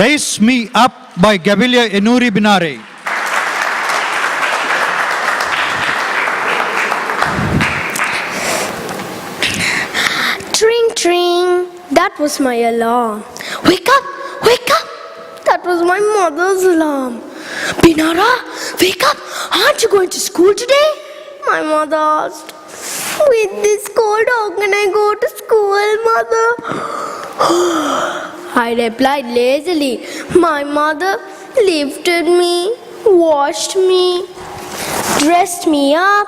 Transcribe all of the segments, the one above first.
Raise Me Up by Gavel Yenuli Binara. Tring, tring, that was my alarm. Wake up, wake up, that was my mother's alarm. Binara, wake up, aren't you going to school today? My mother asked. With this cold, how can I go to school, mother? I replied lazily. My mother lifted me, washed me, dressed me up,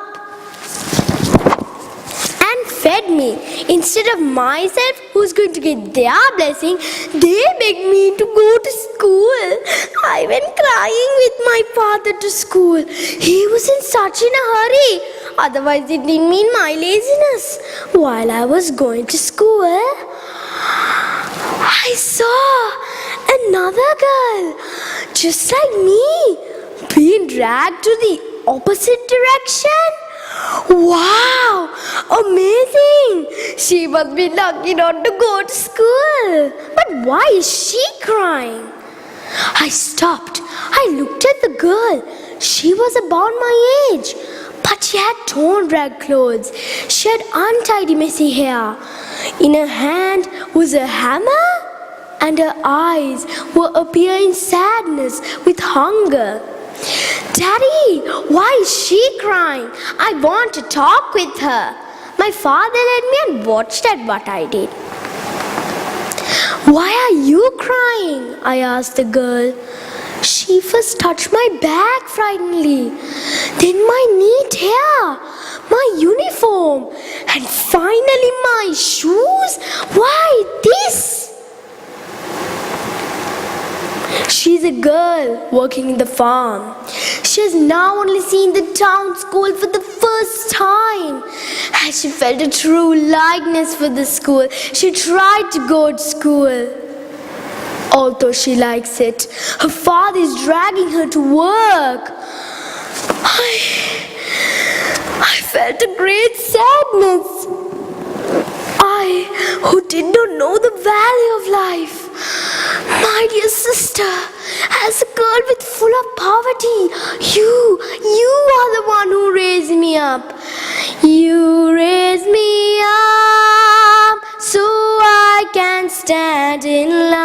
and fed me. Instead of myself, who's going to get their blessing, they begged me to go to school. I went crying with my father to school. He was in such a hurry. Otherwise, it didn't mean my laziness. While I was going to school, I saw another girl, just like me, being dragged to the opposite direction. Wow, amazing! She must be lucky not to go to school. But why is she crying? I stopped. I looked at the girl. She was about my age, but she had torn rag clothes. She had untidy, messy hair. In her hand was a hammer, and her eyes were appearing sadness with hunger. Daddy, why is she crying? I want to talk with her. My father led me and watched at what I did. Why are you crying? I asked the girl. She first touched my back frighteningly, then my neat hair, my uniform, and finally my shoes. Why this? She's a girl working in the farm. She has now only seen the town school for the first time. As she felt a true likeness for the school, she tried to go to school. Although she likes it, her father is dragging her to work. I felt a great sadness. I, who did not know the value of life. My dear sister, as a girl with full of poverty, you are the one who raised me up. You raised me up so I can stand in life.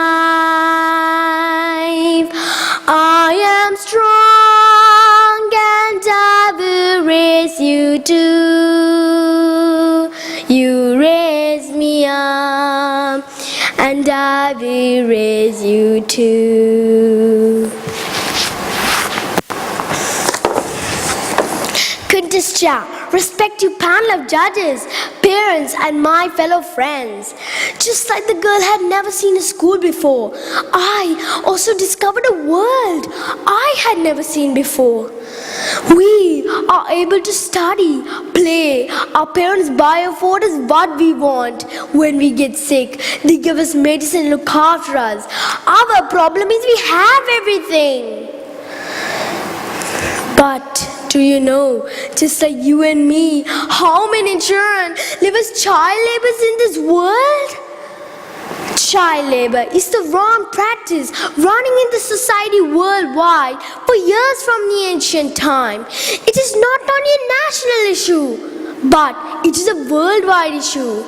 I am strong and I will raise you too. You raised me up and I will raise you too. Contestia, respected panel of judges, parents and my fellow friends. Just like the girl had never seen a school before, I also discovered a world I had never seen before. We are able to study, play. Our parents buy for us what we want. When we get sick, they give us medicine and look after us. Our problem is we have everything. But do you know, just like you and me, how many children live as child laborers in this world? Child labor is the wrong practice running in the society worldwide for years from the ancient time. It is not only a national issue, but it is a worldwide issue.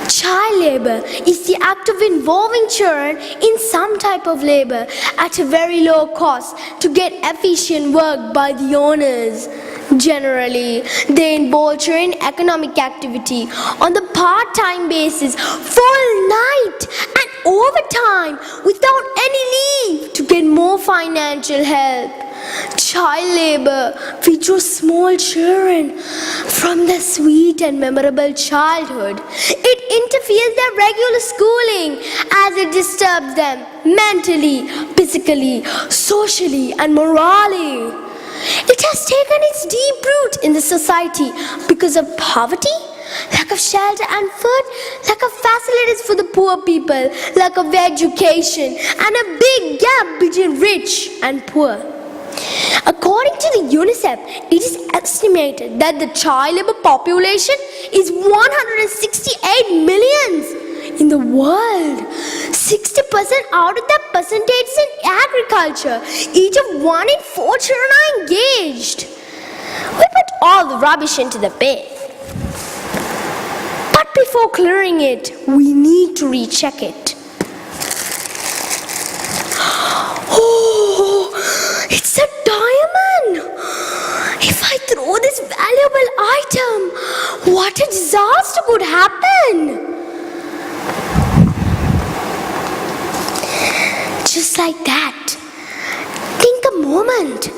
Child labor is the act of involving children in some type of labor at a very low cost to get efficient work by the owners. Generally, they involve children in economic activity on the part-time basis, full night and overtime without any leave to get more financial help. Child labor features small children from their sweet and memorable childhood. It interferes their regular schooling as it disturbs them mentally, physically, socially and morally. It has taken its deep root in the society because of poverty, lack of shelter and food, lack of facilities for the poor people, lack of education, and a big gap between rich and poor. According to the UNICEF, it is estimated that the child labor population is 168 million in the world. 60 60% out of that percentage is in agriculture. Each of 1 in 4 children are engaged. We put all the rubbish into the bin. But before clearing it, we need to recheck it. Oh, it's a diamond! If I throw this valuable item, what a disaster could happen! Just like that, think a moment.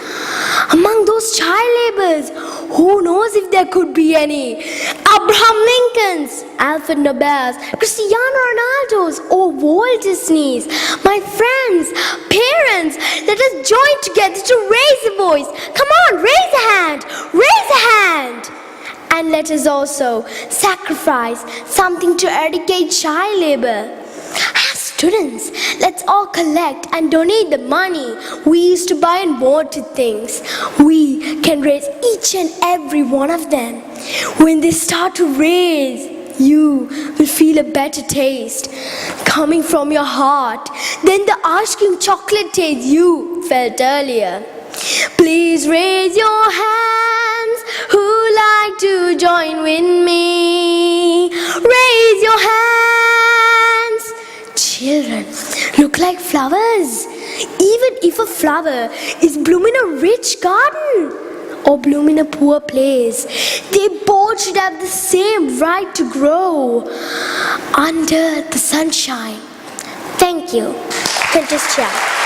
Among those child laborers, who knows if there could be any? Abraham Lincolns, Alfred Nobels, Cristiano Ronaldos, or Walt Disneys. My friends, parents, let us join together to raise a voice. Come on, raise a hand, raise a hand. And let us also sacrifice something to eradicate child labor. As students, let's all collect and donate the money we used to buy unwanted things. We can raise each and every one of them. When they start to raise, you will feel a better taste coming from your heart than the ice cream chocolate taste you felt earlier. Please raise your hands who like to join with me. Raise your hands. Children look like flowers. Even if a flower is blooming in a rich garden or bloom in a poor place, they both should have the same right to grow under the sunshine. Thank you. Princess Chia.